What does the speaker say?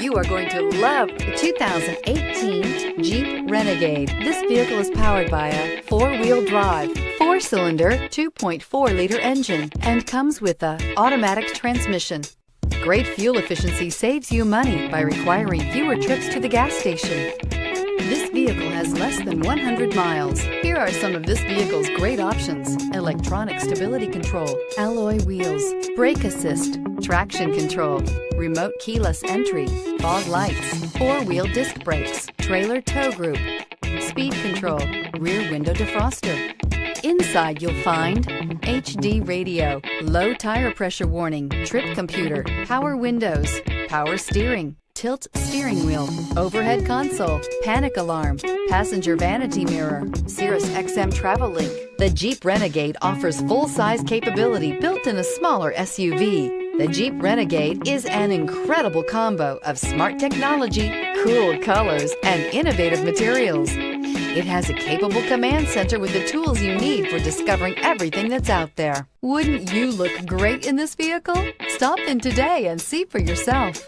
You are going to love the 2018 Jeep Renegade. This vehicle is powered by a four-wheel drive, four-cylinder, 2.4-liter engine, and comes with a automatic transmission. Great fuel efficiency saves you money by requiring fewer trips to the gas station. This vehicle has less than 100 miles. Here are some of this vehicle's great options: electronic stability control, alloy wheels, brake assist, traction control, remote keyless entry, fog lights, four-wheel disc brakes, trailer tow group, speed control, rear window defroster. Inside you'll find HD radio, low tire pressure warning, trip computer, power windows, power steering, tilt steering wheel, overhead console, panic alarm, passenger vanity mirror, Sirius XM travel link. The Jeep Renegade offers full-size capability built in a smaller SUV. The Jeep Renegade is an incredible combo of smart technology, cool colors, and innovative materials. It has a capable command center with the tools you need for discovering everything that's out there. Wouldn't you look great in this vehicle? Stop in today and see for yourself.